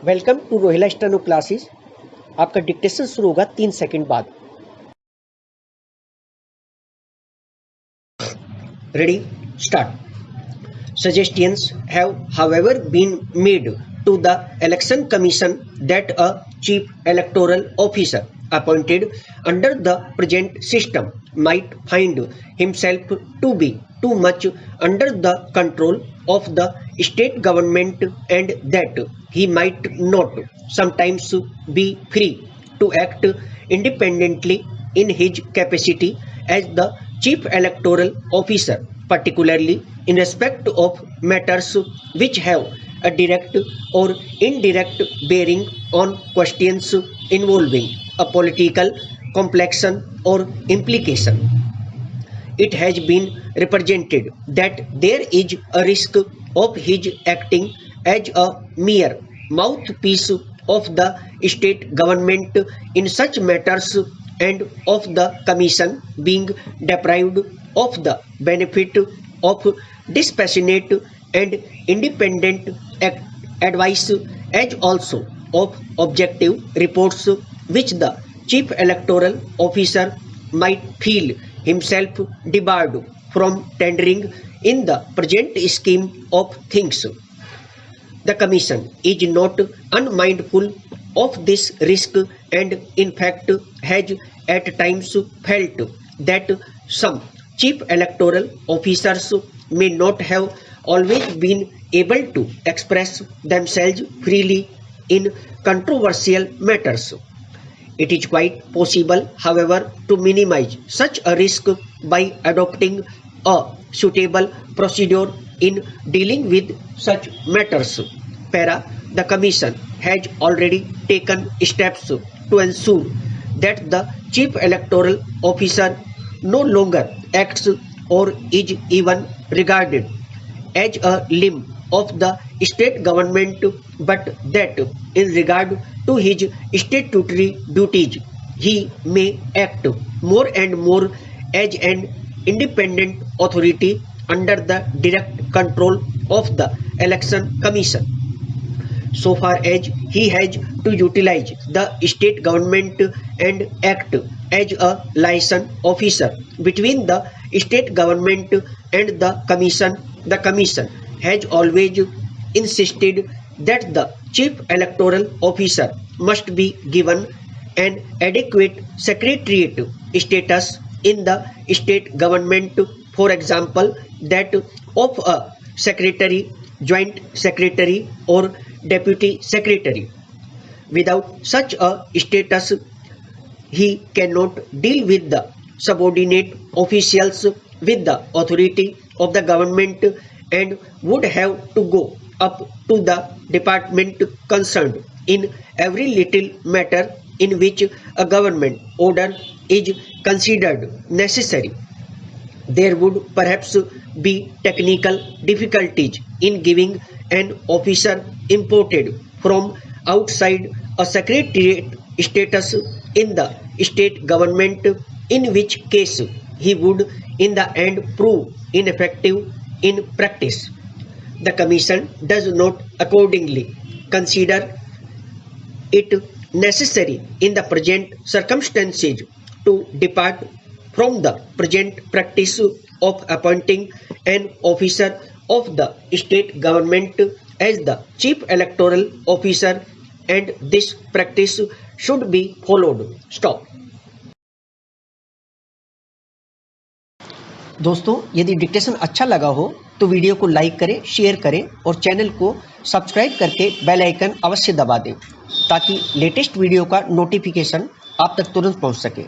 Welcome to Rohila steno classes. आपका dictation शुरू होगा 3 सेकंड बाद। Ready, start. Suggestions have, however, been made to the Election Commission that a chief electoral officer appointed under the present system might find himself to be too much under the control of the state government and that he might not sometimes be free to act independently in his capacity as the chief electoral officer, particularly in respect of matters which have a direct or indirect bearing on questions involving a political complexion or implication. It has been represented that there is a risk of his acting as a mere mouthpiece of the state government in such matters and of the commission being deprived of the benefit of dispassionate and independent advice as also of objective reports which the chief electoral officer might feel himself debarred from tendering in the present scheme of things. The Commission is not unmindful of this risk and in fact has at times felt that some chief electoral officers may not have always been able to express themselves freely in controversial matters. It is quite possible, however, to minimize such a risk by adopting a suitable procedure in dealing with such matters. Para, the Commission has already taken steps to ensure that the Chief Electoral Officer no longer acts or is even regarded as a limb of the state government, but that in regard to his statutory duties, he may act more and more as an independent authority under the direct control of the Election Commission. So far as he has to utilize the state government and act as a liaison officer between the state government and the commission has always insisted that the chief electoral officer must be given an adequate secretariat status in the state government, for example, that of a secretary, joint secretary, or deputy secretary. Without such a status, he cannot deal with the subordinate officials with the authority of the government and would have to go up to the department concerned in every little matter in which a government order is considered necessary. There would perhaps be technical difficulties in giving an officer imported from outside a secretariat status in the state government, in which case he would in the end prove ineffective in practice. The Commission does not accordingly consider it necessary in the present circumstances to depart from the present practice of appointing an officer of the state government as the chief electoral officer, and this practice should be followed. Stop. दोस्तों, यदि dictation अच्छा लगा हो तो video को like करें, share करें और चैनल को सब्सक्राइब करके बेल आइकन अवश्य दबा दें ताकि लेटेस्ट वीडियो का नोटिफिकेशन आप तक तुरंत पहुंच सके।